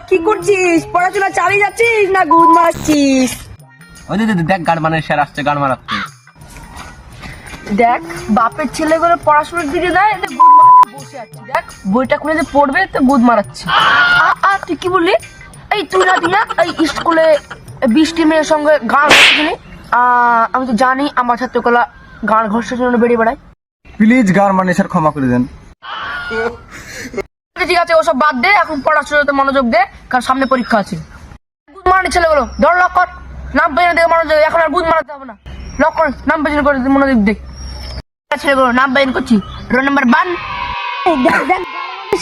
কি করছিস? পড়াশোনা চালিয়ে যাচ্ছিস না গুদ মারছিস? ওই যে দেখ গান মানে স্যার আসছে গান মারাচ্ছে। দেখ বাপের ছেলেগুলো পড়াশোনার দিকে দেয়, এতে গুদ মারাতে বসে আছে। দেখ বইটা খুলে যে পড়বে তো গুদ মারাচ্ছে। তুই কি বললি? এই তুই না এই স্কুলে বৃষ্টি মেয়ের সঙ্গে গান ঘষছিলি? আমি তো জানি আমার ছাত্রকলা গান ঘষার জন্য বেরিয়ে বেড়ায়। প্লিজ গান মানে স্যার ক্ষমা করে দেন। ঠিক আছে, ওসব বাদ দে, এখন পড়াশোনাতে মনোযোগ দে, কারণ সামনে পরীক্ষা আছে। গুদ মারানি ছেলেগুলো ধর, লক কর, নাম পেছনে দেখে মনোযোগ। এখন আর গুদ মারাতে হবে না, লক করে নাম পেছনে করে মনোযোগ দে। ছেলেগুলো নাম বের করছি। Roll number 1।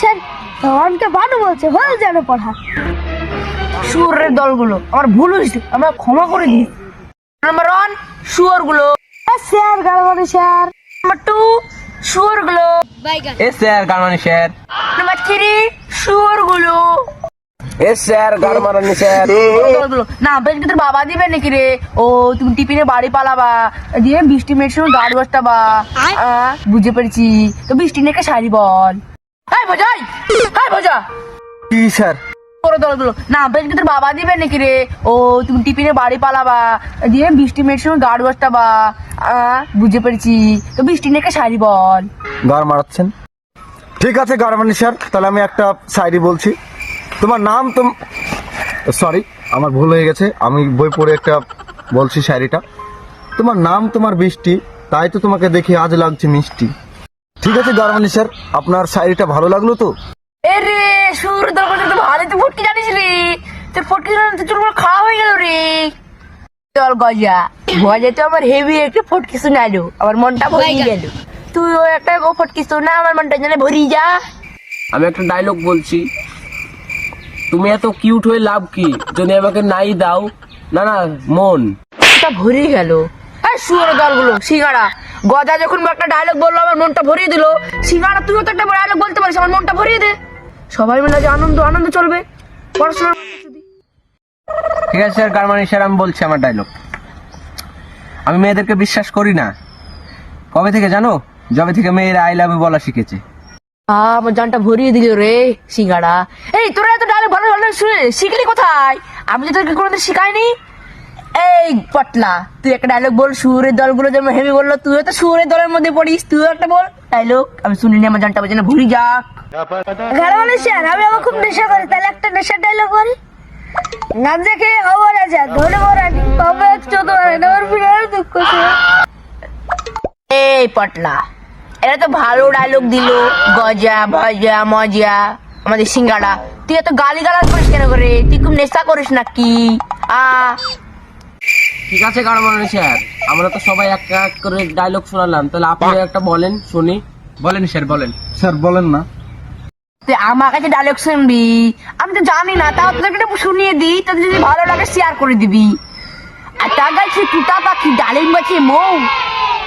স্যার আমাকে বানু বলছে, হয়ে যাবে পড়া। শুয়োরের দলগুলো আমার ভুল হয়েছে, আমরা ক্ষমা করে দিই। নাম্বার 1 শুয়োর গুলো। স্যার গাড়ি স্যার। নাম্বার 2 শুয়োর গুলো। এ স্যার গান মানে স্যার। নাম্বার 3 শুয়োর গুলো। এ স্যার গান মারানি স্যার। দলগুলো না বেশ তোর বাবা দিবে নাকি রে? ও তুমি টিফিনে বাড়ি পালাবা, দিয়ে বৃষ্টি মেয়ের সঙ্গে গাড়ি বসতাবা। বুঝে পেরেছি, তো বৃষ্টি নেকে শাড়ি বল। হাই বোঝাই, হাই বোঝা। কি স্যার? দলগুলো না বেশ তোর বাবা দিবে নাকি রে? ও তুমি টিফিনে বাড়ি পালাবা, দিয়ে বৃষ্টি মেয়ের সঙ্গে গাড়ি বসতাবা। বুঝে পেরেছি, তো বৃষ্টি নেকে শাড়ি বল। গান মারাচ্ছেন? ঠিক আছে গারমানি স্যার, তাহলে আমি একটা শায়রি বলছি। তোমার নাম সরি আমার ভুল হয়ে গেছে, আমি বই পড়ে একটা বলছি শায়রিটা। তোমার নাম তোমার বৃষ্টি, তাই তো তোমাকে দেখে আজ লাগছে মিষ্টি। ঠিক আছে গারমানি স্যার, আপনার শায়রিটা ভালো লাগলো তো? এরে সুর দলগুলো তো ভালো, তুই ফটকি জানিস রে? তোর ফটকি জানিস তোর খাওয়া হয়ে গেল রে। চল গজা গজা তো আমার হেভি একটা ফটকি শোনালো, আমার মনটা ভরিয়ে গেল। তুইও একটা ফটকি শোনা, আমার মনটা যেন ভরিয়ে যা। আমি একটা ডায়লগ বলছি। তুমি এত কিউট হয়ে লাভ কি, যদি আমাকে নাই দাও না না মন। মনটা ভরিয়ে গেল। হ্যাঁ শুয়োর দলগুলো সিঙ্গারা গজা যখন একটা ডায়লগ বললো আমার মনটা ভরিয়ে দিল। সিঙ্গারা তুইও তো একটা ডায়লগ বলতে পারিস, আমার মনটা ভরিয়ে দে। সবাই মিলে যে আনন্দ আনন্দ চলবে পড়াশোনার। ঠিক আছে স্যার গান মানে স্যার, আমি বলছি আমার ডায়লগ। আমি মেয়েদেরকে বিশ্বাস করি না। কবে থেকে জানো? যবে থেকে মেয়েরা আই লাভ ইউ বলা শিখেছে। আমার জানটা ভরিয়ে দিল রে সিঙ্গারা। এই তোরা এত ডায়লগ ভালো ভালো শিখলি কোথায়? আমি যে তোকে কোনোদিন শিখাইনি। এই পটলা তুই একটা ডায়লগ বল। সুরের দলগুলো যেমন হেভি বললো, তুইও তো সুরের দলের মধ্যে পড়িস, তুইও একটা বল ডায়লগ। আমি শুনিনি, আমার জানটা যেন ভুলি যাক। গাড়ি স্যার আমি আমার খুব নেশা করি, তাহলে একটা নেশার ডায়লগ করি। নাম দেখে হবো রাজা, ধরে মরানি পাবো এক চোদ্দ, আমার বিরাট দুঃখ স্যার। এই পটলা এটা তো ভালো ডায়লগ দিল, গজা ভজা মজা আমাদের সিঙ্গারা। তুই এত গালি গালাজ করিস কেন করে? তুই খুব নেশা করিস নাকি? ঠিক আছে গান মানে স্যার, আমরা তো সবাই এক এক করে ডায়লগ শোনালাম, তাহলে আপনি একটা বলেন শুনি। বলেন স্যার বলেন। স্যার বলেন না। তুই আমার কাছে ডায়লগ শুনবি? আমি তো জানি না, তাও তোদেরকে একটু শুনিয়ে দিই, তোদের যদি ভালো লাগে শেয়ার করে দিবি। আর তার গাছে টুটা পাখি ডালিম গাছে মৌ,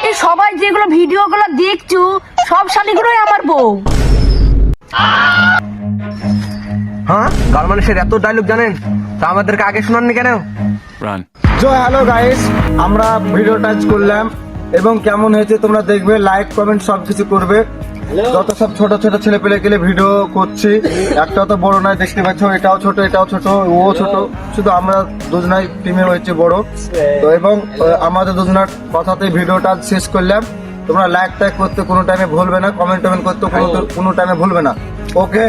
এই সবাই যেগুলো ভিডিও গুলো দেখছো সব শালিগুলোই আমার বউ। হ্যাঁ গান মানে স্যার এত ডায়লগ জানেন, তা আমাদেরকে আগে শোনাননি কেন? জয় হ্যালো গাইস, আমরা ভিডিও টাচ করলাম এবং কেমন হয়েছে তোমরা দেখবে, লাইক কমেন্ট সব কিছু করবে। যত সব ছোট ছোট ছেলে পেলে গেলে ভিডিও করছি, একটাও তো বড় নয়, দেখতে পাচ্ছ এটাও ছোট এটাও ছোট ও ছোট, শুধু আমরা দুজনাই টিমে হয়েছে বড় তো। এবং আমাদের দুজনার কথাতে ভিডিওটা শেষ করলাম। তোমরা লাইক টাইক করতে কোনো টাইমে ভুলবে না, কমেন্ট টমেন্ট করতে কোনো টাইমে ভুলবে না। ওকে।